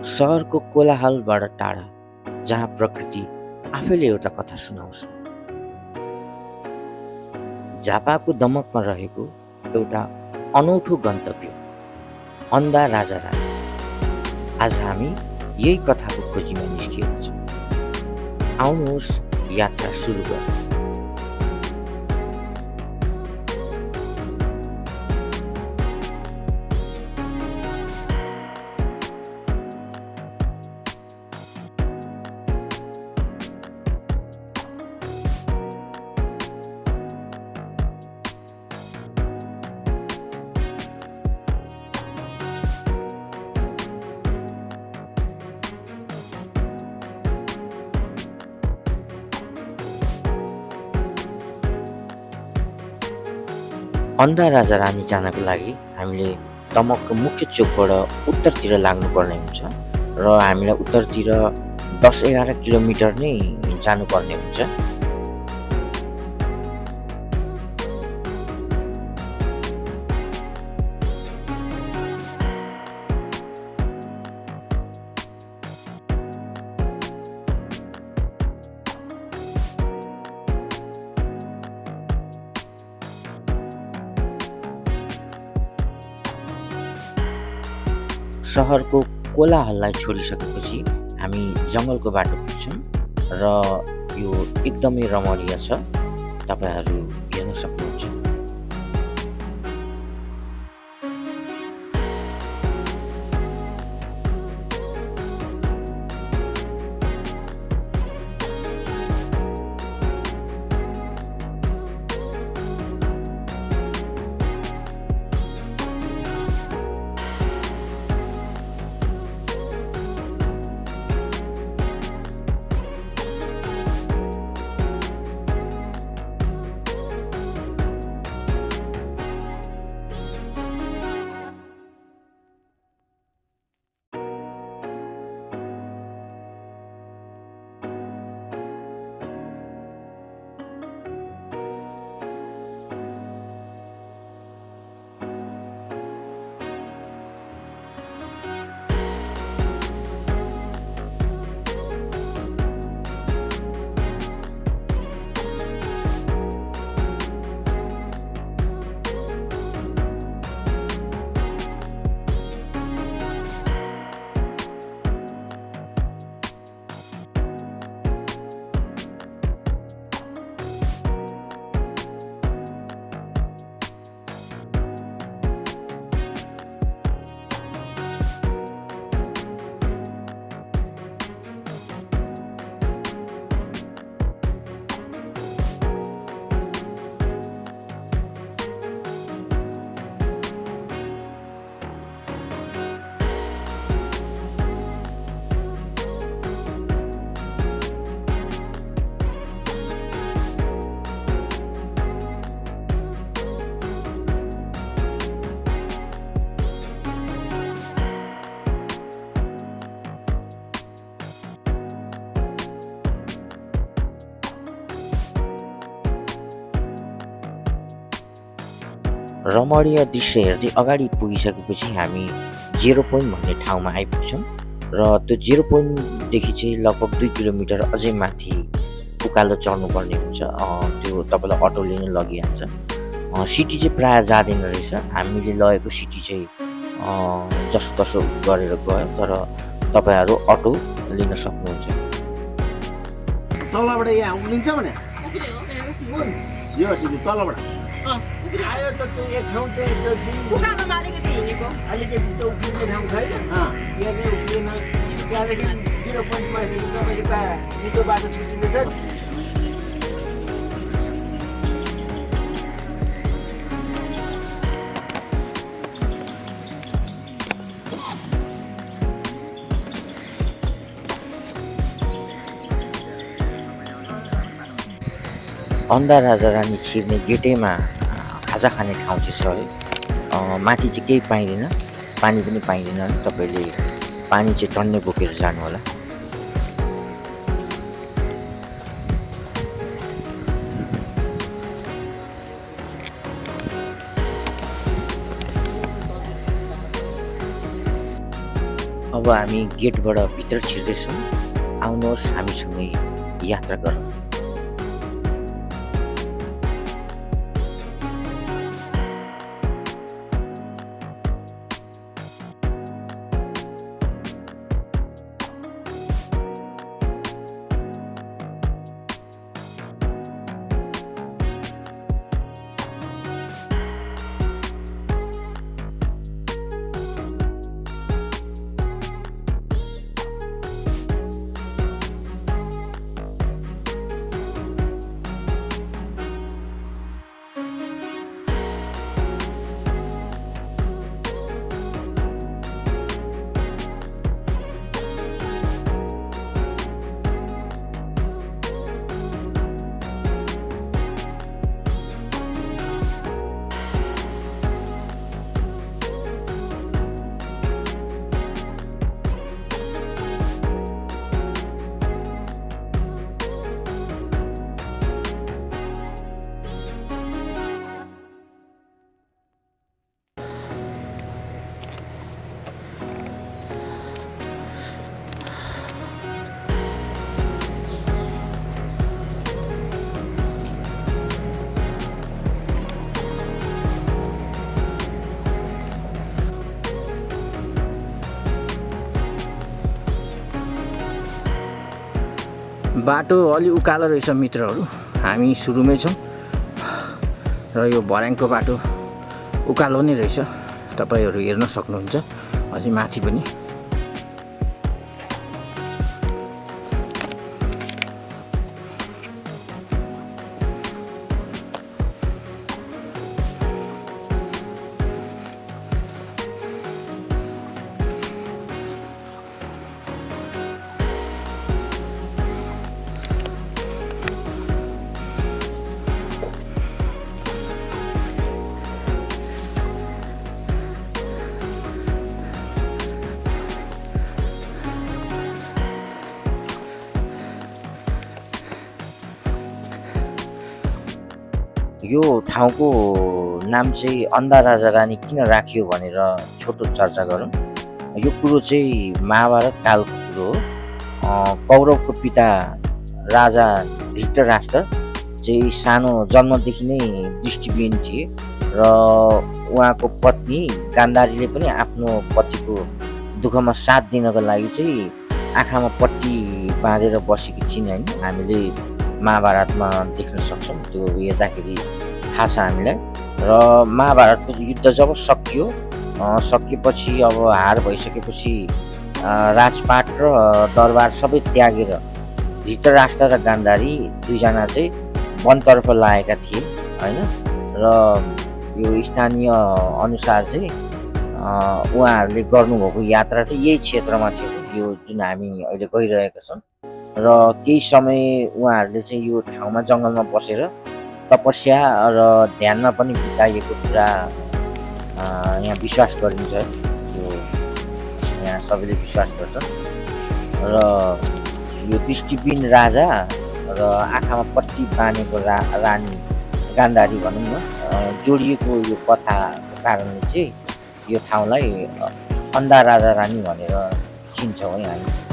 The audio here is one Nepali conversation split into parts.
सहरको कोलाहलबाट टाढा, जहाँ प्रकृति आफैले एउटा कथा सुनाउँछ। झापाको दमकमा रहेको एउटा अनौठो गन्तव्य, अन्धा राजा रानी। आज हामी यही कथाको खोजीमा निस्किएका छौँ। आउनुहोस् यात्रा सुरु गरौँ। अन्धा राजा रानी जानको लागि हामीले दमकको मुख्य चोकबाट उत्तरतिर लाग्नुपर्ने हुन्छ र हामीलाई उत्तरतिर 10-11 किलोमिटर नै जानुपर्ने हुन्छ। सहरको कोलाहललाई छोडिसकेपछि हामी जङ्गलको बाटो पुग्छौँ र यो एकदमै रमणीय छ। तपाईँहरू हेर्न सक्नुहुन्छ। रमणीय दृश्य हेर्दै अगाडि पुगिसकेपछि हामी 0 पोइन्ट भन्ने ठाउँमा आइपुग्छौँ र त्यो 0 पोइन्टदेखि चाहिँ लगभग 2 किलोमिटर अझै माथि उकालो चढ्नुपर्ने हुन्छ। त्यो तपाईँलाई अटोले नै लगिहाल्छ। सिटी चाहिँ प्रायः जाँदैन रहेछ। हामीले लगेको सिटी चाहिँ जसोतसो गरेर गयो, तर तपाईँहरू अटो लिन सक्नुहुन्छ। तलबाट यहाँ उक्लिन्छ भने यो सिटी तलबाट आयो त त्यो एक ठाउँ चाहिँ त्यो उकालोमा अलिकति हिँडेको अलिकति त्यो उक्लिने ठाउँ छैन त्यहाँ चाहिँ उक्लिएन। त्यहाँदेखि 0 पोइन्टमा तपाईँको त निको बाटो छुट्टिँदैछ। अन्धा राजा रानी छिर्ने गेटैमा खाजा खाने ठाउँ चाहिँ छ है। माथि चाहिँ केही पाइँदैन, पानी पनि पाइँदैन। तपाईँले पानी चाहिँ टन्नै बोकेर जानु होला। अब हामी गेटबाट भित्र छिर्दैछौँ। आउनुहोस् हामीसँगै यात्रा गरौँ। बाटो अलि उकालो रहेछ मित्रहरू। हामी सुरुमै छौँ र यो भर्याङको बाटो उकालो नै रहेछ। तपाईहरू हेर्न सक्नुहुन्छ अझै माथि पनि। यो ठाउँको नाम चाहिँ अन्धा राजा रानी किन राखियो भनेर छोटो चर्चा गरौँ। यो कुरो चाहिँ महाभारत कालको कुरो हो। कौरवको पिता राजा धृतराष्ट्र चाहिँ सानो जन्मदेखि नै दृष्टिविहीन थिए र उहाँको पत्नी गान्धारीले पनि आफ्नो पतिको दुःखमा साथ दिनको लागि चाहिँ आँखामा पट्टी बाँधेर बसेकी थिइन् होइन। हामीले महाभारतमा देख्न सक्छौँ, त्यो हेर्दाखेरि थाहा छ हामीलाई। र महाभारतको युद्ध जब सकिएपछि अब हार भइसकेपछि राजपाट र दरबार सबै त्यागेर धृतराष्ट्र र गान्धारी दुईजना चाहिँ वनतर्फ लागेका थिए होइन। र यो स्थानीय अनुसार चाहिँ उहाँहरूले गर्नुभएको यात्रा चाहिँ यही क्षेत्रमा थियो, यो जुन हामी अहिले गइरहेका छौँ। र केही समय उहाँहरूले चाहिँ यो ठाउँमा जङ्गलमा बसेर तपस्या र ध्यानमा पनि बिताइएको कुरा यहाँ विश्वास गरिन्छ। यो यहाँ सबैले विश्वास गर्छन्। र यो दृष्टिविहीन राजा र आँखामा पट्टी बाँधेको रानी गान्धारी भनौँ न जोडिएको यो कथाको कारणले चाहिँ यो ठाउँलाई अन्धा राजा रानी भनेर चिन्छौँ है हामी।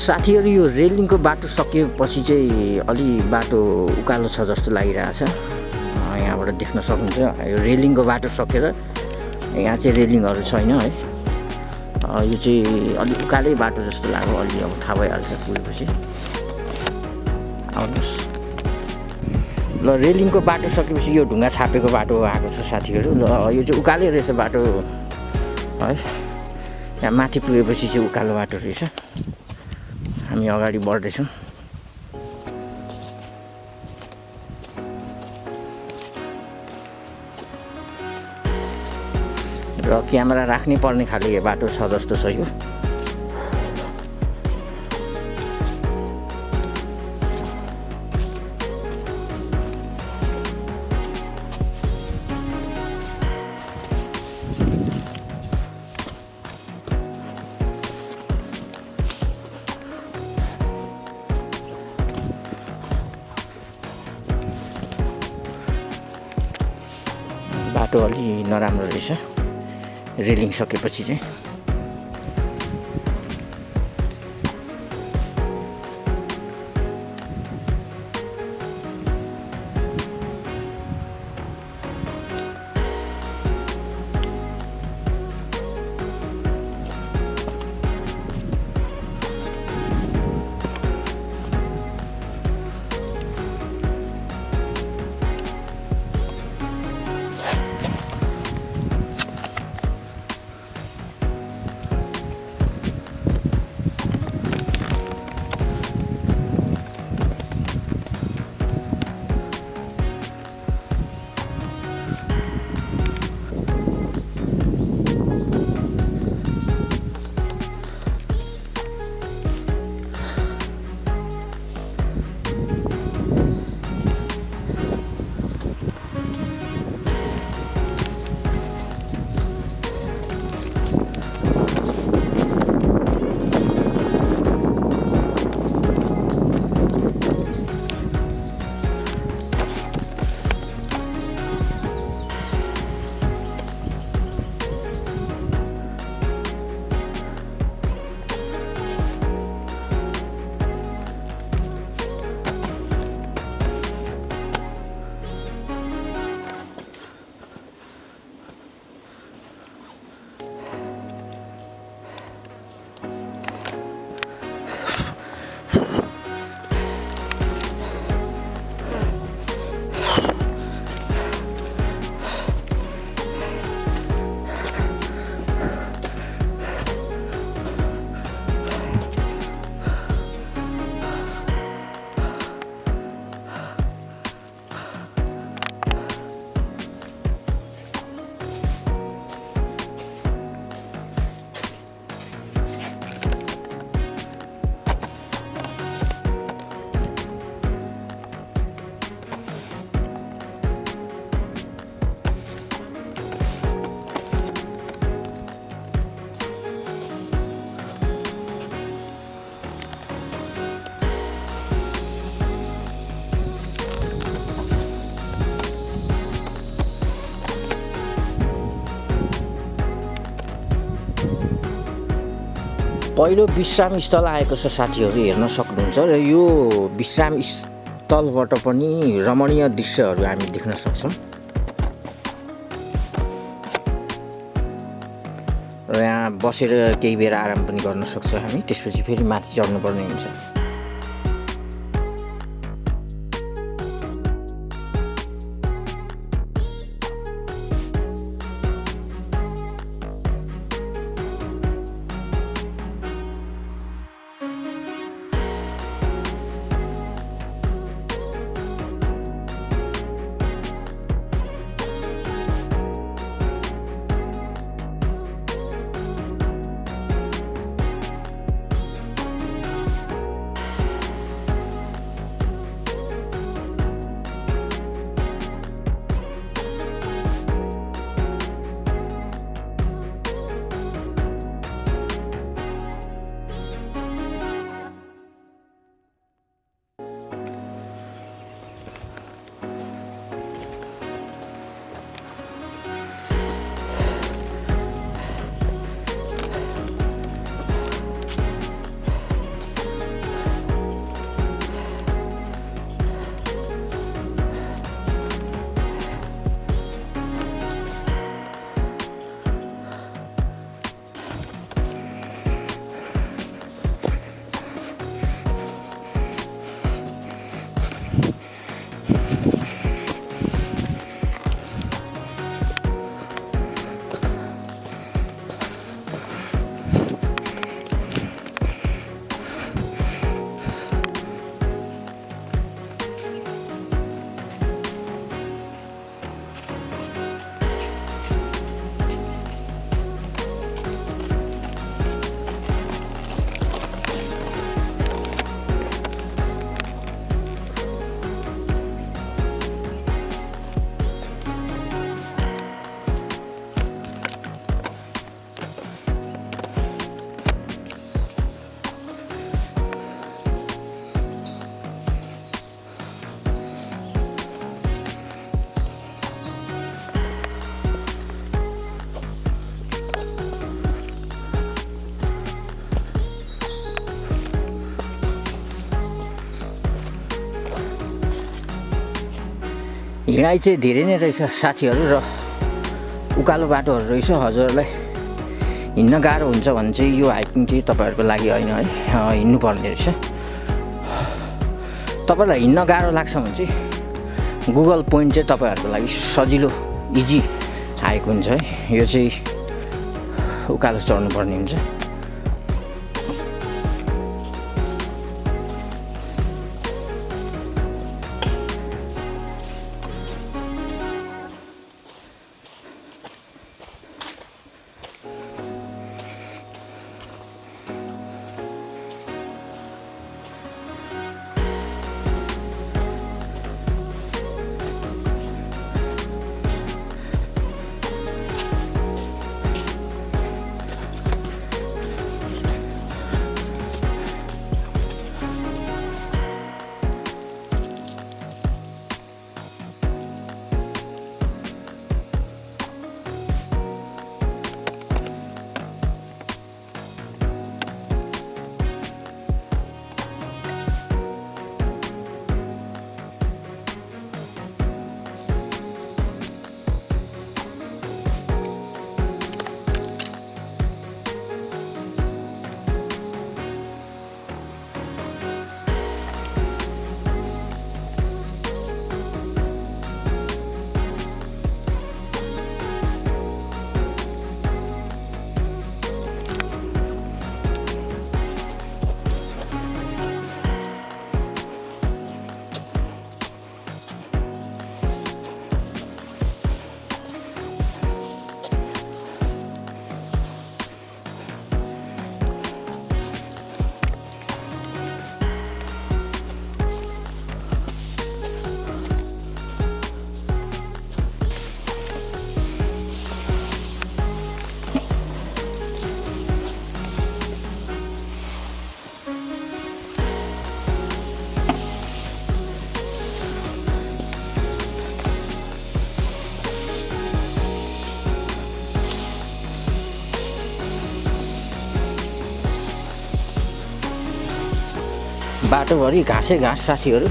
साथीहरू यो रेलिङको बाटो सकिएपछि चाहिँ अलि बाटो उकालो छ जस्तो लागिरहेछ। यहाँबाट देख्न सक्नुहुन्छ यो रेलिङको बाटो सकेर यहाँ चाहिँ रेलिङहरू छैन है। यो चाहिँ अलि उकालै बाटो जस्तो लाग्यो, अलि अब थाहा भइहाल्छ पुगेपछि। आउनुहोस् ल, रेलिङको बाटो सकेपछि यो ढुङ्गा छापेको बाटो आएको छ साथीहरू। ल यो चाहिँ उकालै रहेछ बाटो है। यहाँ माथि पुगेपछि चाहिँ उकालो बाटो रहेछ। हामी अगाडि बढ्दैछौँ। र क्यामेरा राख्नै पर्ने खाले बाटो छ जस्तो छ यो। बाटो अलि नराम्रो रहेछ रेलिङ सकेपछि चाहिँ। पहिलो विश्राम स्थल आएको छ साथीहरू, हेर्न सक्नुहुन्छ। र यो विश्राम स्थलबाट पनि रमणीय दृश्यहरू हामी देख्न सक्छौँ। र यहाँ बसेर केही बेर आराम पनि गर्न सक्छौँ हामी, त्यसपछि फेरि माथि चढ्नुपर्ने हुन्छ। हिँडाइ चाहिँ धेरै नै रहेछ साथीहरू र उकालो बाटोहरू रहेछ। हजुरहरूलाई हिँड्न गाह्रो हुन्छ भने चाहिँ यो हाइकिङ चाहिँ तपाईँहरूको लागि होइन है, हिँड्नुपर्ने रहेछ। तपाईँलाई हिँड्न गाह्रो लाग्छ भने चाहिँ गुगल पोइन्ट चाहिँ तपाईँहरूको लागि सजिलो इजी हाइक हुन्छ है। यो चाहिँ उकालो चढ्नुपर्ने हुन्छ। बाटोभरि घाँसै घाँस साथीहरू।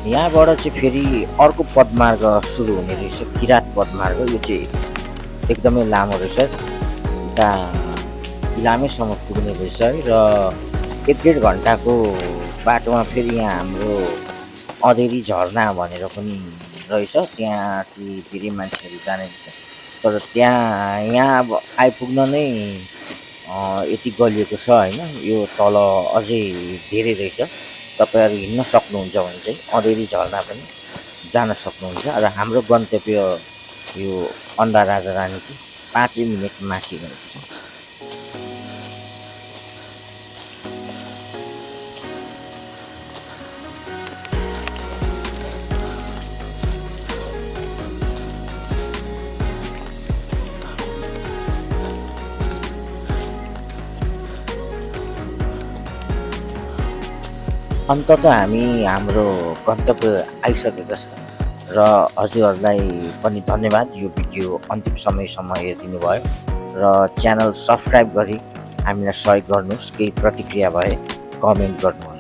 यहाँबाट चाहिँ फेरि अर्को पदमार्ग सुरु हुने रहेछ, किरात पदमार्ग। यो चाहिँ एकदमै लामो रहेछ, उता इलामेसम्म पुग्ने रहेछ है। र 1-1.5 घन्टाको बाटोमा फेरि यहाँ हाम्रो अँधेरी झरना भनेर पनि रहेछ, त्यहाँ चाहिँ धेरै मान्छेहरू जाने रहेछ। तर यहाँ अब आइपुग्न नै यति गलिएको छ होइन। यो तल अझै धेरै रहेछ, तपाईँहरू हिँड्न सक्नुहुन्छ भने चाहिँ अँधेरी झरना पनि जान सक्नुहुन्छ र हाम्रो गन्तव्य यो अन्डा राजा रानी चाहिँ 5 मिनेट माथि रहेको छ। अन्ततः हामी हाम्रो गन्तव्य आइसकेका छौँ र हजुरहरूलाई पनि धन्यवाद यो भिडियो अन्तिम समयसम्म हेरिदिनु भयो र च्यानल सब्सक्राइब गरी हामीलाई सहयोग गर्नुहोस्। केही प्रतिक्रिया भए कमेन्ट गर्नुहोला।